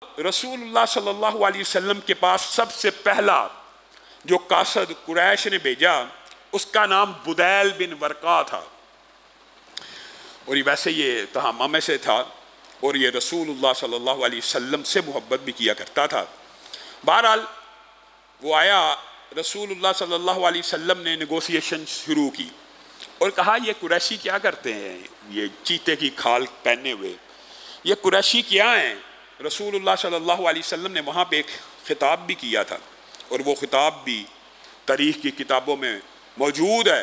रसूलुल्लाह सल्लल्लाहु अलैहि वसल्लम के पास सबसे पहला जो कासद कुरैश ने भेजा उसका नाम बुदैल बिन वर्का था, और वैसे ये तहामा में से था और ये रसूलुल्लाह सल्लल्लाहु अलैहि वसल्लम से मोहब्बत भी किया करता था। बहरहाल वो आया, रसूलुल्लाह सल्लल्लाहु अलैहि वसल्लम ने नेगोशिएशन शुरू की और कहा ये कुरैशी क्या करते हैं, ये चीते की खाल पहने हुए, ये कुरैशी क्या हैं। रसूलुल्लाह सल्लल्लाहु अलैहि वसल्लम ने वहाँ पे एक खिताब भी किया था और वो खिताब भी तारीख़ की किताबों में मौजूद है।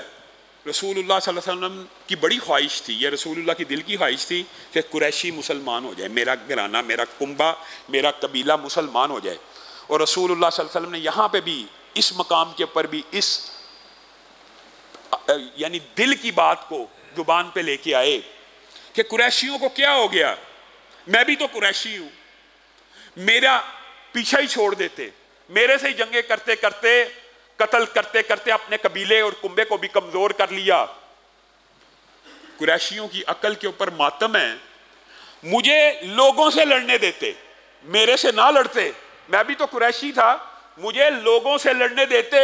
रसूलुल्लाह सल्लल्लाहु अलैहि वसल्लम की बड़ी ख्वाहिश थी, ये रसूलुल्लाह की दिल की ख्वाहिश थी कि कुरैशी मुसलमान हो जाए, मेरा घराना, मेरा कुंबा, मेरा कबीला मुसलमान हो जाए। और रसूलुल्लाह सल्लल्लाहु अलैहि वसल्लम ने यहाँ पे भी इस मकाम के ऊपर भी इस यानी दिल की बात को जुबान पे लेके आए कि कुरैशियों को क्या हो गया, मैं भी तो कुरैशी हूँ, मेरा पीछा ही छोड़ देते, मेरे से ही जंगे करते करते, कत्ल करते करते अपने कबीले और कुंबे को भी कमजोर कर लिया। कुरैशियों की अकल के ऊपर मातम है, मुझे लोगों से लड़ने देते, मेरे से ना लड़ते, मैं भी तो कुरैशी था, मुझे लोगों से लड़ने देते।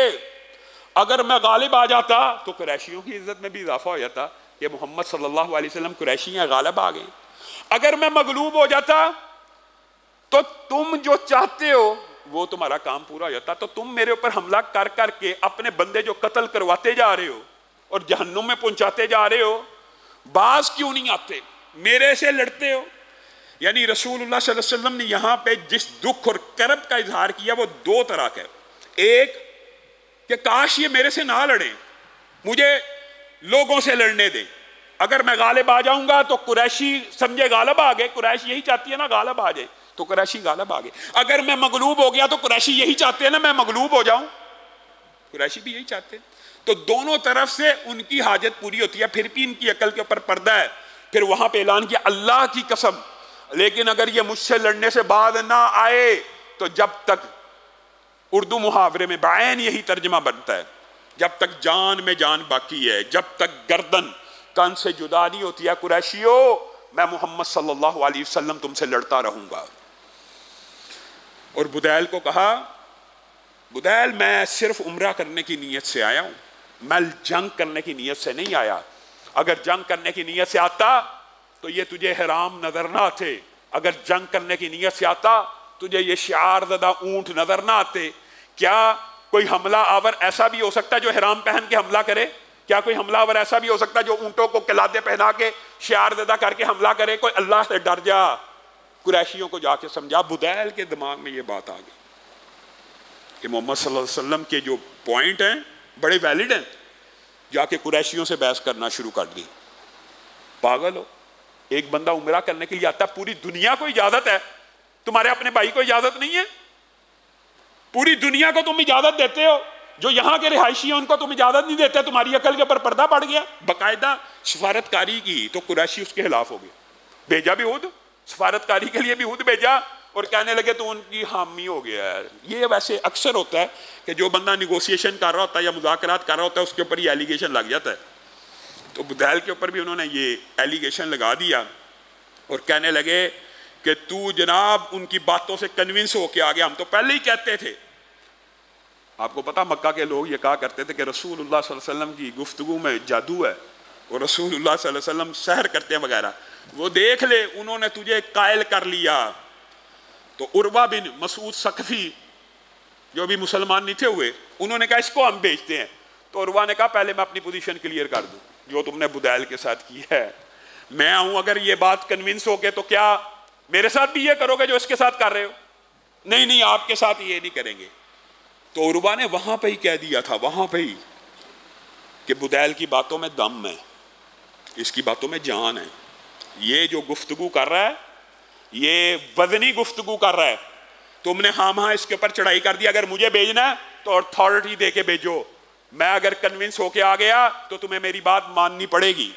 अगर मैं गालिब आ जाता तो कुरैशियों की इज्जत में भी इजाफा हो जाता कि मोहम्मद सल्लल्लाहु अलैहि वसल्लम कुरैशी हैं, गालिब आ गए। अगर मैं मगलूब हो जाता तो तुम जो चाहते हो वो तुम्हारा काम पूरा हो जाता। तो तुम मेरे ऊपर हमला कर करके अपने बंदे जो कत्ल करवाते जा रहे हो और जहन्नुम में पहुंचाते जा रहे हो, बाज क्यों नहीं आते, मेरे से लड़ते हो। यानी रसूलुल्लाह सल्लल्लाहु अलैहि वसल्लम ने यहाँ पे जिस दुख और करब का इजहार किया वो दो तरह का है। एक कि काश ये मेरे से ना लड़े, मुझे लोगों से लड़ने दे, अगर मैं गालिब आ जाऊंगा तो कुरैशी समझे गालिब आ गए, कुरैश यही चाहती है ना गालिब आ जाए, तो कुरैशी गालिब आ गए। अगर मैं मगलूब हो गया तो कुरैशी यही चाहते हैं ना मैं मगलूब हो जाऊं, कुरैशी भी यही चाहते हैं। तो दोनों तरफ से उनकी हाजत पूरी होती है। फिर भी इनकी अकल के ऊपर पर्दा है। फिर वहां पे ऐलान किया अल्लाह की कसम, लेकिन अगर ये मुझसे लड़ने से बाद ना आए तो जब तक, उर्दू मुहावरे में बायन यही तर्जमा बनता है, जब तक जान में जान बाकी है, जब तक गर्दन कान से जुदा नहीं होती है, कुरैशियों मैं मोहम्मद सल्लल्लाहु अलैहि वसल्लम तुमसे लड़ता रहूंगा। और बुदैल को कहा, बुदैल मैं सिर्फ उम्रा करने की नीयत से आया हूं, मैं जंग करने की नीयत से नहीं आया। अगर जंग करने की नीयत से आता तो ये तुझे हराम नजर ना आते, अगर जंग करने की नीयत से आता तुझे ये शिआर ज़दा ऊंट नजर ना आते। क्या कोई हमला आवर ऐसा भी हो सकता है जो हराम पहन के हमला करे? क्या कोई हमलावर ऐसा भी हो सकता है जो ऊंटों को किलादे पहना के शिआर ज़दा करके हमला करे? कोई अल्लाह से डर जा, कुरैशियों को जाके समझा। बुदैल के दिमाग में ये बात आ गई कि मोहम्मद सल्लल्लाहु अलैहि वसल्लम के जो पॉइंट हैं बड़े वैलिड हैं। जाके कुरैशियों से बहस करना शुरू कर दी। पागल हो, एक बंदा उम्रा करने के लिए आता, पूरी दुनिया को इजाजत है, तुम्हारे अपने भाई को इजाजत नहीं है? पूरी दुनिया को तुम इजाजत देते हो, जो यहाँ के रिहायशी हैं उनको तुम इजाजत नहीं देते, तुम्हारी अकल के ऊपर पर्दा पड़ गया। बाकायदा सफारतकारी की तो कुरैशी उसके खिलाफ हो गए, भेजा भी हुद, सफारतकारी के लिए भी हुद भेजा और कहने लगे तो उनकी हामी हो गया है। ये वैसे अक्सर होता है कि जो बंदा निगोशिएशन कर रहा होता है या मुज़ाकरात कर रहा होता है उसके ऊपर ये एलिगेशन लग जाता है। तो बुदैल के ऊपर भी उन्होंने ये एलिगेशन लगा दिया और कहने लगे कि तू जनाब उनकी बातों से कन्विंस होके आ गया, हम तो पहले ही कहते थे। आपको पता मक्का के लोग ये कहा करते थे कि रसूलुल्लाह सल्लल्लाहु अलैहि वसल्लम की गुफ्तगू में जादू है और रसूलुल्लाह सल्लल्लाहु अलैहि वसल्लम सहर करते हैं वगैरह, वो देख ले उन्होंने तुझे कायल कर लिया। तो उर्वा बिन मसूद सकफी जो भी मुसलमान नहीं थे हुए, उन्होंने कहा इसको हम बेचते हैं। तो उर्वा ने कहा पहले मैं अपनी पोजीशन क्लियर कर दूं, जो तुमने बुदैल के साथ की है मैं आऊं, अगर ये बात कन्विंस हो गए तो क्या मेरे साथ भी ये करोगे जो इसके साथ कर रहे हो? नहीं नहीं, आपके साथ ये नहीं करेंगे। तो उर्वा ने वहां पे ही कह दिया था, वहां पे ही, कि बुदैल की बातों में दम है, इसकी बातों में जान है, ये जो गुफ्तगू कर रहा है ये वजनी गुफ्तगू कर रहा है। तुमने हाँ इसके ऊपर चढ़ाई कर दी, अगर मुझे भेजना है तो अथॉरिटी दे के भेजो, मैं अगर कन्विंस होके आ गया तो तुम्हें मेरी बात माननी पड़ेगी।